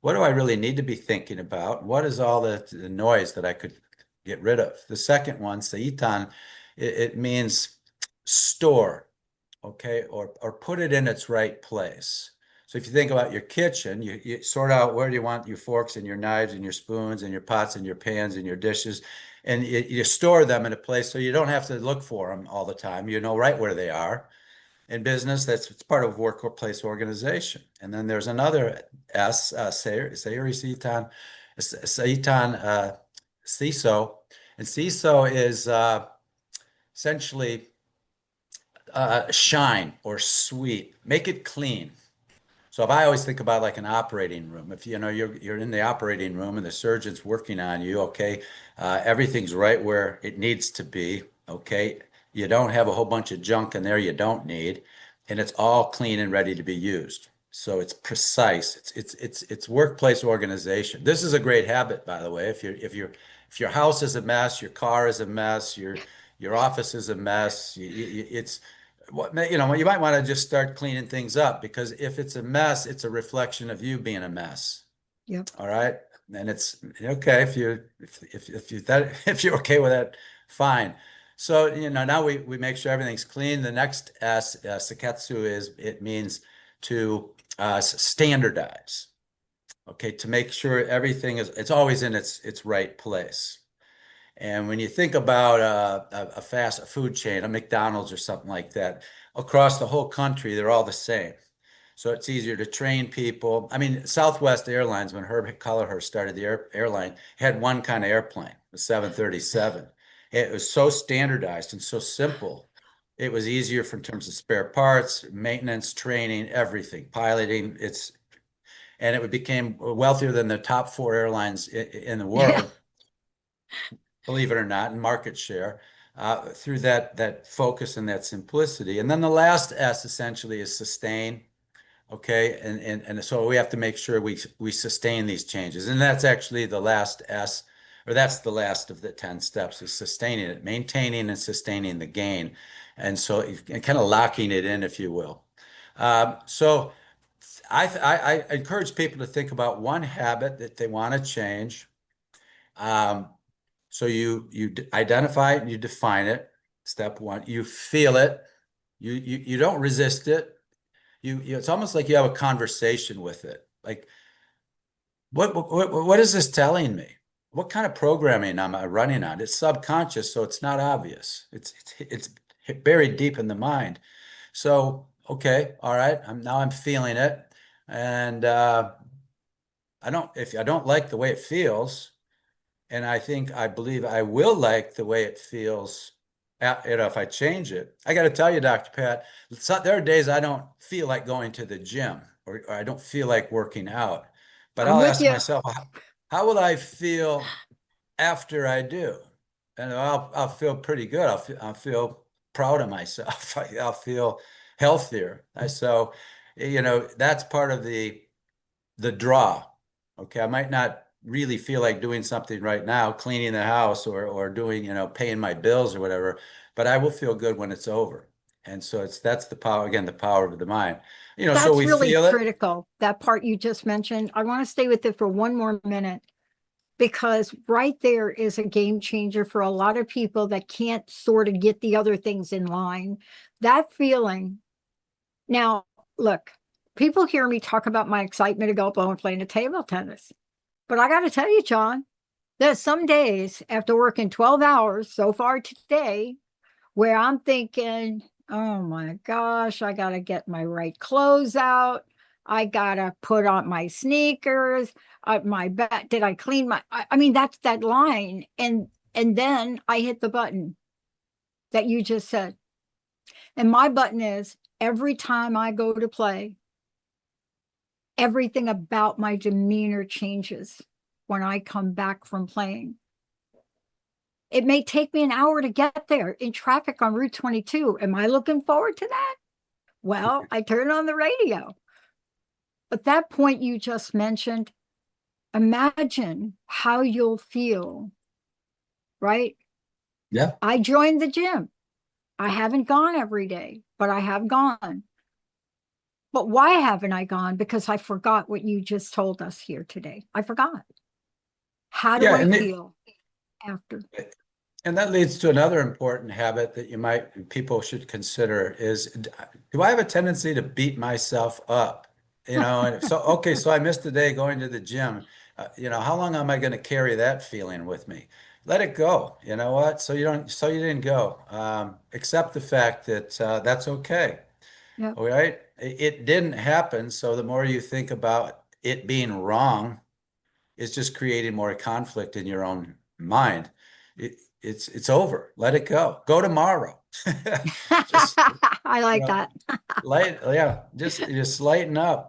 What do I really need to be thinking about? What is all the noise that I could get rid of? The second one, seitan, it means store, okay, or put it in its right place. So if you think about your kitchen, you sort out where do you want your forks and your knives and your spoons and your pots and your pans and your dishes, and you store them in a place so you don't have to look for them all the time. You know right where they are. In business, it's part of workplace organization. And then there's another S, Sayuri Seitan, CISO. And CISO is essentially shine or sweep, make it clean. So if I always think about like an operating room, if you know you're in the operating room and the surgeon's working on you, okay, everything's right where it needs to be, okay. You don't have a whole bunch of junk in there you don't need, and it's all clean and ready to be used. So it's precise. It's workplace organization. This is a great habit, by the way. If your house is a mess, your car is a mess, your office is a mess, it's what you know, you might want to just start cleaning things up because if it's a mess, it's a reflection of you being a mess. Yep. All right. And it's okay if you that if you're okay with that, fine. So, you know, now we make sure everything's clean. The next S, Seketsu is it means to standardize. Okay, to make sure everything is it's always in its right place. And when you think about a fast food chain, a McDonald's or something like that, across the whole country, they're all the same. So it's easier to train people. I mean, Southwest Airlines, when Herb Colliher started the airline, had one kind of airplane, the 737. It was so standardized and so simple. It was easier in terms of spare parts, maintenance, training, everything, piloting. And it became wealthier than the top 4 airlines in the Yeah. world, believe it or not, in market share, through that focus and that simplicity. And then the last S essentially is sustain. Okay, and so we have to make sure we sustain these changes, and that's actually the last S, or that's the last of the 10 steps is sustaining it, maintaining and sustaining the gain, and so kind of locking it in, if you will. So I encourage people to think about one habit that they want to change. Um, so you identify it and you define it. Step one, you feel it. You don't resist it. It's almost like you have a conversation with it. Like, what is this telling me? What kind of programming am I running on? It's subconscious, so it's not obvious. It's buried deep in the mind. So, okay, all right, now I'm feeling it, and if I don't like the way it feels, and I believe I will like the way it feels, if I change it. I got to tell you, Dr. Pat, there are days I don't feel like going to the gym or I don't feel like working out. But I'm I'll with ask you. myself, how will I feel after I do? And I'll feel pretty good. I'll feel proud of myself. I'll feel healthier. So, you know, that's part of the draw. Okay, I might not really feel like doing something right now, cleaning the house or doing, you know, paying my bills or whatever, but I will feel good when it's over. And so that's the power, again, the power of the mind. You know, so That's we really feel it. critical, that part you just mentioned. I want to stay with it for one more minute because right there is a game changer for a lot of people that can't sort of get the other things in line. That feeling. Now, look, people hear me talk about my excitement to go up and playing a table tennis. But I got to tell you, John, there's some days after working 12 hours so far today where I'm thinking, oh my gosh, I got to get my right clothes out. I got to put on my sneakers. My bed, did I clean I mean, that's that line. And then I hit the button that you just said. And my button is every time I go to play, everything about my demeanor changes when I come back from playing. It may take me an hour to get there in traffic on Route 22. Am I looking forward to that? Well, I turn on the radio. But that point you just mentioned, imagine how you'll feel, right? Yeah. I joined the gym. I haven't gone every day, but I have gone. But why haven't I gone? Because I forgot what you just told us here today. I forgot. How do Yeah. I feel after? And that leads to another important habit that people should consider is, do I have a tendency to beat myself up? And so, okay, so I missed a day going to the gym. How long am I going to carry that feeling with me? Let it go. You know what? So you didn't go. Accept the fact that that's okay. Yeah. All right. It didn't happen. So the more you think about it being wrong, it's just creating more conflict in your own mind. It's over. Let it go. Go tomorrow. Just I you like know, that. yeah, just lighten up.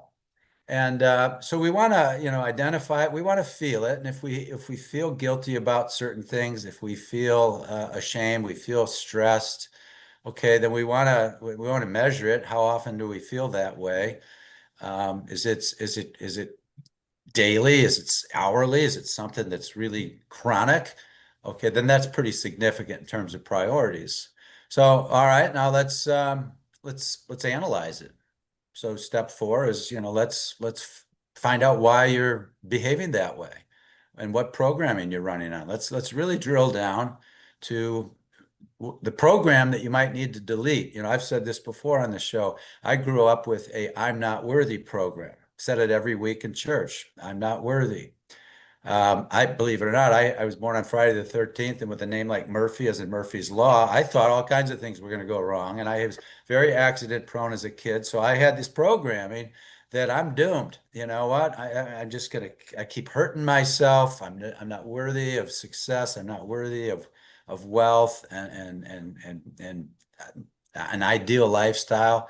And so we want to, identify it. We want to feel it. And if we feel guilty about certain things, if we feel ashamed, we feel stressed, okay, then we want to measure it. How often do we feel that way? Is it daily? Is it hourly? Is it something that's really chronic? Okay, then that's pretty significant in terms of priorities. So, all right, now let's analyze it. So step four is, let's find out why you're behaving that way and what programming you're running on. Let's really drill down to the program that you might need to delete. I've said this before on the show. I grew up with a I'm not worthy program. Said it every week in church. I'm not worthy. I believe it or not, I was born on Friday the 13th, and with a name like Murphy, as in Murphy's Law, I thought all kinds of things were going to go wrong. And I was very accident prone as a kid. So I had this programming that I'm doomed. You know what? I'm just going to, I keep hurting myself. I'm not worthy of success. I'm not worthy of wealth and an ideal lifestyle.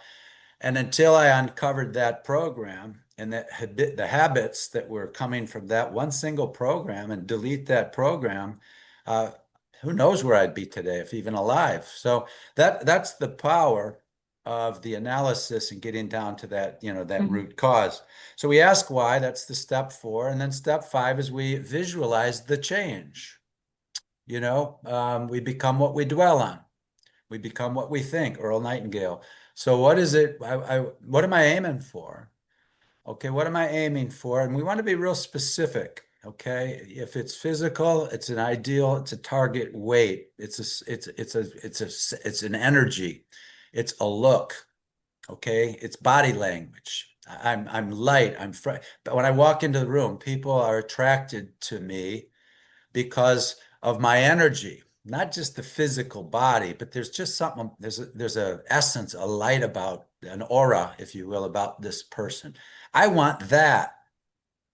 And until I uncovered that program and the habits that were coming from that one single program and delete that program, uh, who knows where I'd be today, if even alive. So that's the power of the analysis and getting down to that Mhm. root cause. So we ask why, that's the step four. And then step five is we visualize the change. We become what we dwell on. We become what we think, Earl Nightingale. So what is it? What am I aiming for? Okay, what am I aiming for? And we want to be real specific. Okay, if it's physical, it's an ideal, it's a target weight, it's an energy, it's a look. Okay, it's body language. I'm light. But when I walk into the room, people are attracted to me because of my energy, not just the physical body, but there's just something, there's a essence, a light about, an aura, if you will, about this person. I want that.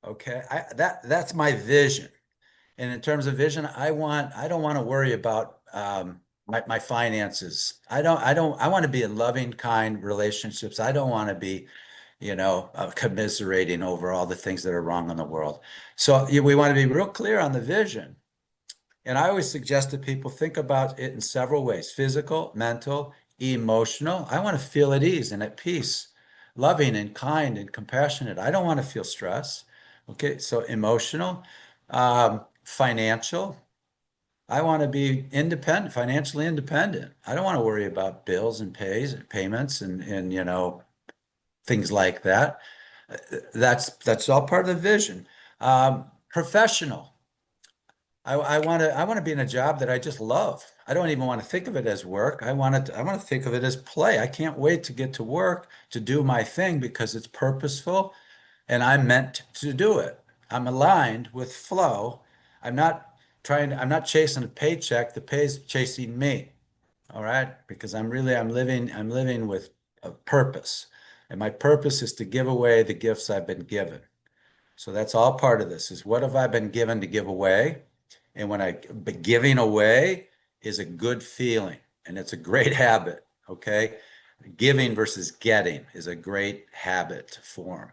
Okay. That's my vision. And in terms of vision, I don't want to worry about my finances. I want to be in loving, kind relationships. I don't want to be, commiserating over all the things that are wrong in the world. So we want to be real clear on the vision. And I always suggest to people think about it in several ways: physical, mental, emotional. I want to feel at ease and at peace, loving and kind and compassionate. I don't want to feel stress. Okay, so emotional, financial. I want to be independent, financially independent. I don't want to worry about bills and payments and things like that. That's all part of the vision. Professional. I want to be in a job that I just love. I don't even want to think of it as work. I want to think of it as play. I can't wait to get to work to do my thing because it's purposeful and I'm meant to do it. I'm aligned with flow. I'm not chasing a paycheck. The pay's chasing me. All right? Because I'm living with a purpose. And my purpose is to give away the gifts I've been given. So that's all part of this, is what have I been given to give away? And but giving away is a good feeling and it's a great habit. Okay. Giving versus getting is a great habit to form.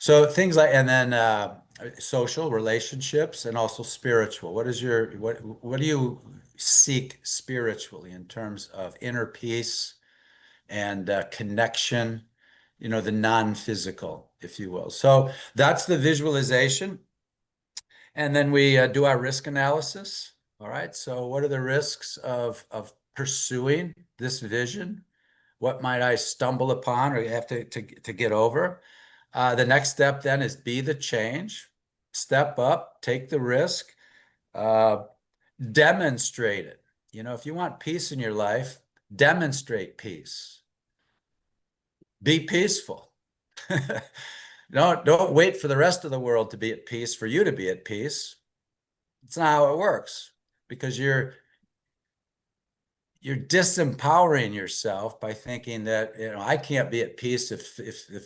So things like, and then social relationships and also spiritual. What do you seek spiritually in terms of inner peace and connection, the non-physical, if you will. So that's the visualization. And then we do our risk analysis. All right. So what are the risks of pursuing this vision? What might I stumble upon or have to get over? The next step then is be the change. Step up, take the risk, uh, demonstrate it. If you want peace in your life, demonstrate peace. Be peaceful. Don't wait for the rest of the world to be at peace for you to be at peace. It's not how it works because you're disempowering yourself by thinking that, I can't be at peace if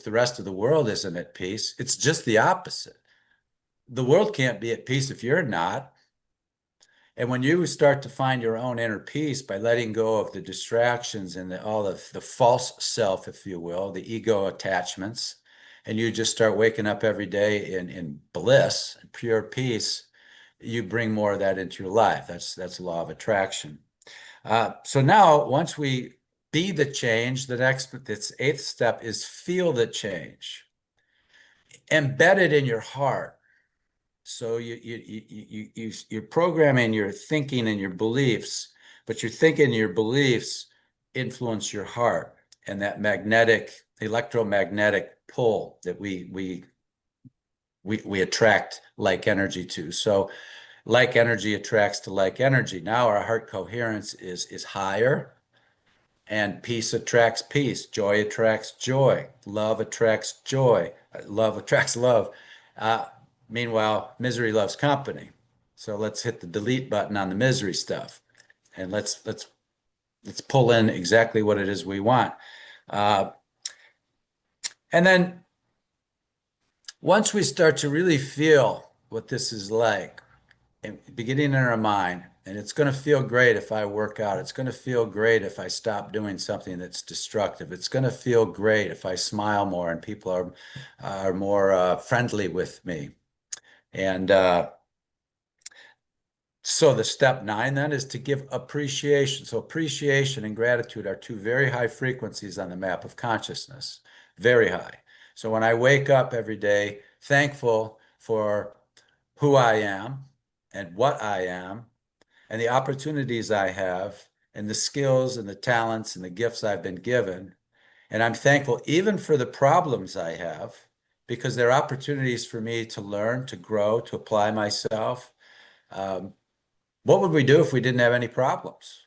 the rest of the world isn't at peace. It's just the opposite. The world can't be at peace if you're not. And when you start to find your own inner peace by letting go of the distractions and all of the false self, if you will, the ego attachments, and you just start waking up every day in bliss and pure peace, you bring more of that into your life. That's law of attraction. So now, once we be the change, this eighth step is feel the change, embed it in your heart. So you're programming your thinking and your beliefs, but your thinking and your beliefs influence your heart and that electromagnetic pull that we attract like energy to. So like energy attracts to like energy. Now our heart coherence is higher, and peace attracts peace. Joy attracts joy. Love attracts joy. Love attracts love. Uh, Meanwhile, misery loves company. So let's hit the delete button on the misery stuff, and let's pull in exactly what it is we want. Uh, and then once we start to really feel what this is like, and beginning in our mind, and it's going to feel great if I work out. It's going to feel great if I stop doing something that's destructive. It's going to feel great if I smile more and people are more friendly with me. And so the step 9 then is to give appreciation. So appreciation and gratitude are two very high frequencies on the map of consciousness, very high. So when I wake up every day, thankful for who I am and what I am and the opportunities I have and the skills and the talents and the gifts I've been given. And I'm thankful even for the problems I have because they're opportunities for me to learn, to grow, to apply myself. What would we do if we didn't have any problems?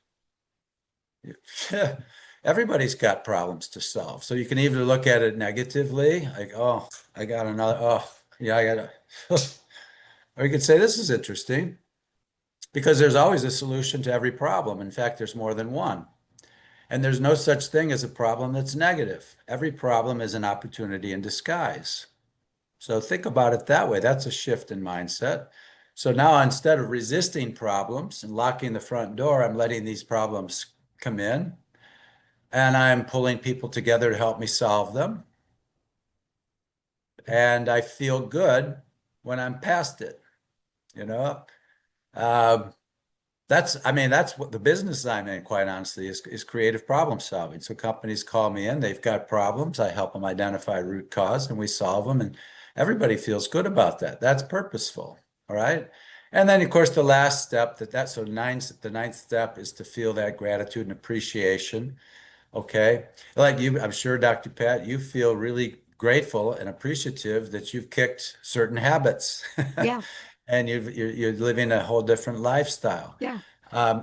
Everybody's got problems to solve. So you can either look at it negatively, like, oh, I got another, oh, yeah, I got a, or you could say, this is interesting because there's always a solution to every problem. In fact, there's more than one. And there's no such thing as a problem that's negative. Every problem is an opportunity in disguise. So think about it that way. That's a shift in mindset. So now instead of resisting problems and locking the front door, I'm letting these problems come in and I'm pulling people together to help me solve them. And I feel good when I'm past it, you know? Um, that's what the business I'm in, quite honestly, is creative problem solving. So companies call me in, they've got problems, I help them identify root cause and we solve them, and everybody feels good about that. That's purposeful, all right? And then of course the last step the ninth step is to feel that gratitude and appreciation. Okay. Like you, I'm sure, Dr. Pat, you feel really grateful and appreciative that you've kicked certain habits Yeah. and you're living a whole different lifestyle. Yeah.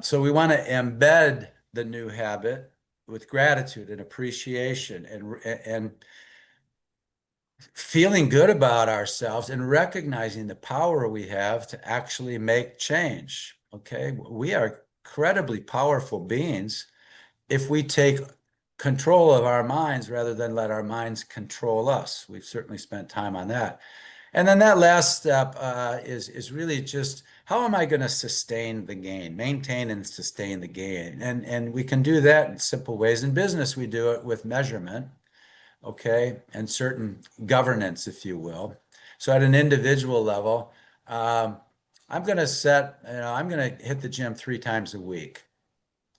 So we want to embed the new habit with gratitude and appreciation and feeling good about ourselves and recognizing the power we have to actually make change. Okay. We are incredibly powerful beings if we take control of our minds rather than let our minds control us. We've certainly spent time on that. And then that last step is really just how am I going to sustain the gain, maintain and sustain the gain? And we can do that in simple ways. In business, we do it with measurement. okay, and certain governance, if you will. So at an individual level, I'm going to I'm going to hit the gym 3 times a week.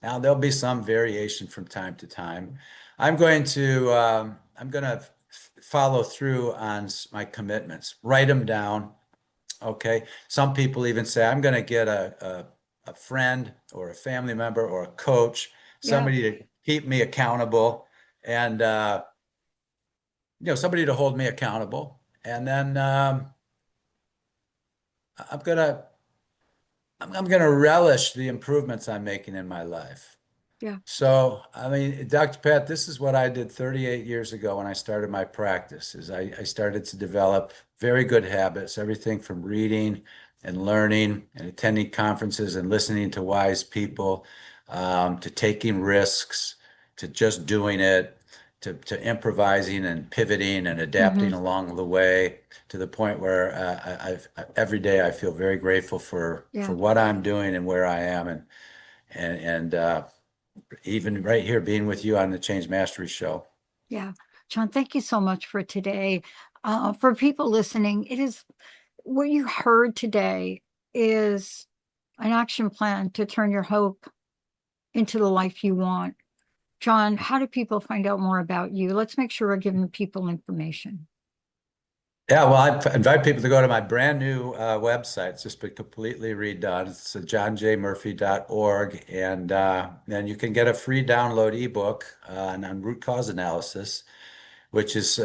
Now there'll be some variation from time to time. I'm going to follow through on my commitments, write them down. Okay. Some people even say, I'm going to get a friend or a family member or a coach, Yeah. somebody to keep me accountable and, somebody to hold me accountable. And then I'm going to I'm going to relish the improvements I'm making in my life. Yeah. So, I mean, Dr. Pat, this is what I did 38 years ago when I started my practice, is I started to develop very good habits, everything from reading and learning and attending conferences and listening to wise people, to taking risks, to just doing it, to improvising and pivoting and adapting Hmm. along the way, to the point where every day I feel very grateful for Yeah. what I'm doing and where I am, and even right here being with you on the Change Mastery Show. Yeah. John, thank you so much for today. For people listening, it is what you heard today is an action plan to turn your hope into the life you want. John, how do people find out more about you? Let's make sure we're giving people information. Yeah, well, I invite people to go to my brand new website. It's just been completely redone. It's johnjmurphy.org, and then you can get a free download ebook on root cause analysis, which is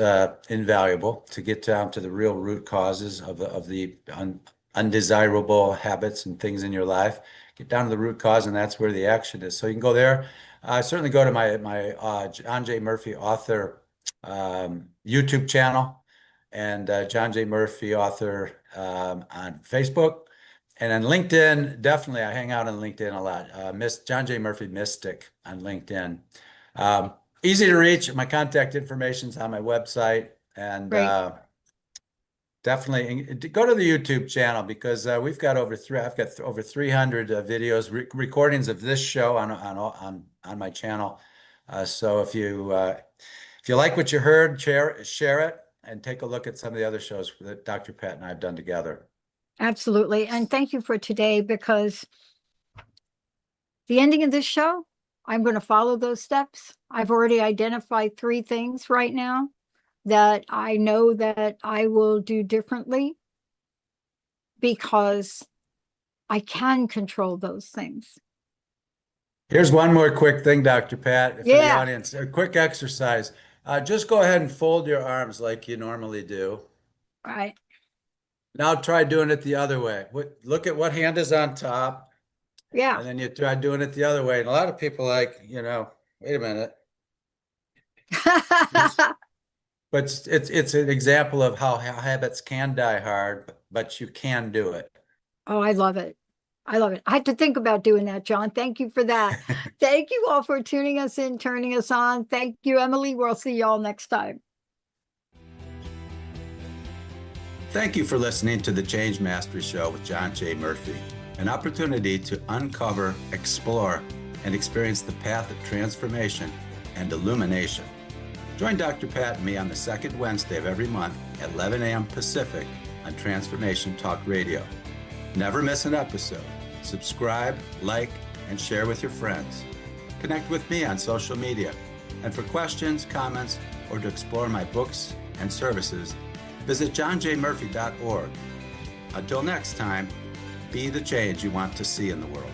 invaluable to get down to the real root causes of the undesirable habits and things in your life. Get down to the root cause, and that's where the action is. So you can go there. Certainly go to my John J. Murphy author YouTube channel, and John J. Murphy author on Facebook. And on LinkedIn, definitely, I hang out on LinkedIn a lot. John J. Murphy Mystic on LinkedIn. Um, Easy to reach. My contact information is on my website, and Great. definitely go to the YouTube channel, because I've got over 300 videos, recordings of this show on my channel. So if you like what you heard, share it, and take a look at some of the other shows that Dr. Pat and I have done together. Absolutely. And thank you for today, because the ending of this show, I'm going to follow those steps. I've already identified 3 things right now that I know that I will do differently, because I can control those things. Here's one more quick thing, Dr. Pat, for the Yeah. audience. A quick exercise. Just go ahead and fold your arms like you normally do. Right. Now try doing it the other way. Look at what hand is on top, Yeah. and then you try doing it the other way. And a lot of people wait a minute. But it's an example of how habits can die hard, but you can do it. Oh, I love it. I love it. I had to think about doing that, John. Thank you for that. Thank you all for tuning us in, turning us on. Thank you, Emily. We'll see you all next time. Thank you for listening to the Change Mastery Show with John J. Murphy, an opportunity to uncover, explore, and experience the path of transformation and illumination. Join Dr. Pat and me on the second Wednesday of every month at 11 a.m. Pacific on Transformation Talk Radio. Never miss an episode. Subscribe, like, and share with your friends. Connect with me on social media. And for questions, comments, or to explore my books and services, visit johnjmurphy.org. Until next time, be the change you want to see in the world.